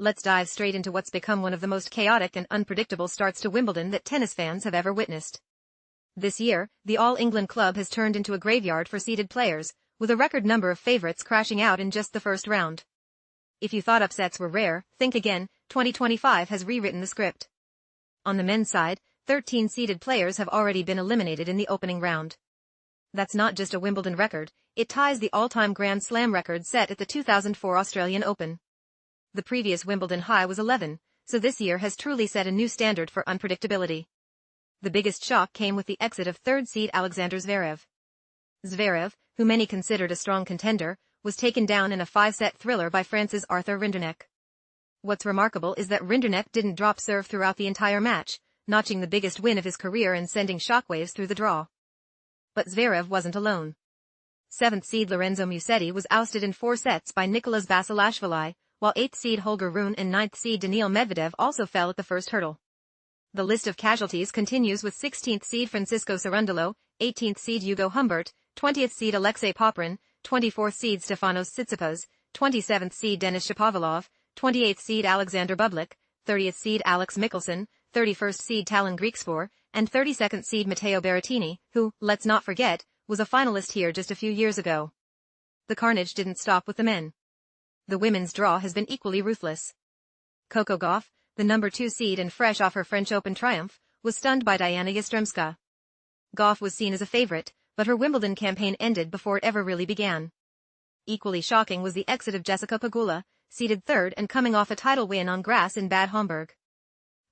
Let's dive straight into what's become one of the most chaotic and unpredictable starts to Wimbledon that tennis fans have ever witnessed. This year, the All England club has turned into a graveyard for seeded players, with a record number of favourites crashing out in just the first round. If you thought upsets were rare, think again. 2025 has rewritten the script. On the men's side, 13 seeded players have already been eliminated in the opening round. That's not just a Wimbledon record, it ties the all-time Grand Slam record set at the 2004 Australian Open. The previous Wimbledon high was 11, so this year has truly set a new standard for unpredictability. The biggest shock came with the exit of third seed Alexander Zverev. Zverev, who many considered a strong contender, was taken down in a 5-set thriller by France's Arthur Rinderknech. What's remarkable is that Rinderknech didn't drop serve throughout the entire match, notching the biggest win of his career and sending shockwaves through the draw. But Zverev wasn't alone. 7th seed Lorenzo Musetti was ousted in 4 sets by Nicolas Basilashvili, while 8th seed Holger Rune and 9th seed Daniil Medvedev also fell at the first hurdle. The list of casualties continues with 16th seed Francisco Cerundolo, 18th seed Hugo Humbert, 20th seed Alexei Popyrin, 24th seed Stefanos Tsitsipas, 27th seed Denis Shapovalov, 28th seed Alexander Bublik, 30th seed Alex Michelsen, 31st seed Talon Griekspoor, and 32nd seed Matteo Berrettini, who, let's not forget, was a finalist here just a few years ago. The carnage didn't stop with the men. The women's draw has been equally ruthless. Coco Gauff, the number 2 seed and fresh off her French Open triumph, was stunned by Diana Yastremska. Gauff was seen as a favorite, but her Wimbledon campaign ended before it ever really began. Equally shocking was the exit of Jessica Pegula, seeded third and coming off a title win on grass in Bad Homburg.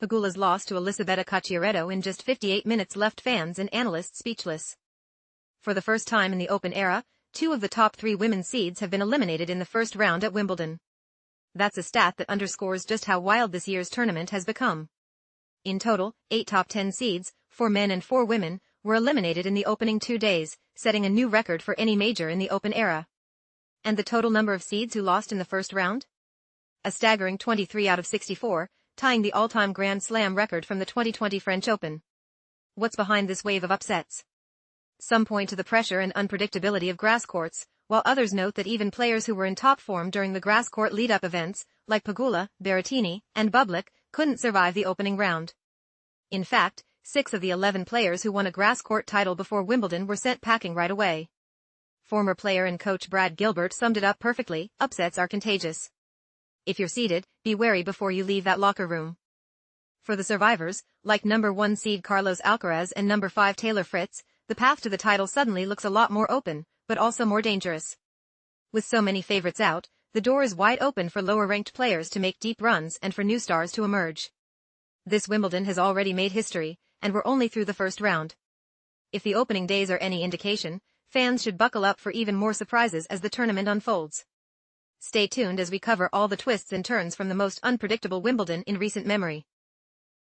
Pegula's loss to Elisabetta Cacciaretto in just 58 minutes left fans and analysts speechless. For the first time in the Open era, 2 of the top 3 women's seeds have been eliminated in the first round at Wimbledon. That's a stat that underscores just how wild this year's tournament has become. In total, 8 top 10 seeds, 4 men and 4 women, were eliminated in the opening 2 days, setting a new record for any major in the Open era. And the total number of seeds who lost in the first round? A staggering 23 out of 64, tying the all-time Grand Slam record from the 2020 French Open. What's behind this wave of upsets? Some point to the pressure and unpredictability of grass courts, while others note that even players who were in top form during the grass court lead-up events, like Pegula, Berrettini, and Bublik, couldn't survive the opening round. In fact, 6 of the 11 players who won a grass court title before Wimbledon were sent packing right away. Former player and coach Brad Gilbert summed it up perfectly: upsets are contagious. If you're seeded, be wary before you leave that locker room. For the survivors, like number 1 seed Carlos Alcaraz and number 5 Taylor Fritz, the path to the title suddenly looks a lot more open, but also more dangerous. With so many favorites out, the door is wide open for lower-ranked players to make deep runs and for new stars to emerge. This Wimbledon has already made history, and we're only through the first round. If the opening days are any indication, fans should buckle up for even more surprises as the tournament unfolds. Stay tuned as we cover all the twists and turns from the most unpredictable Wimbledon in recent memory.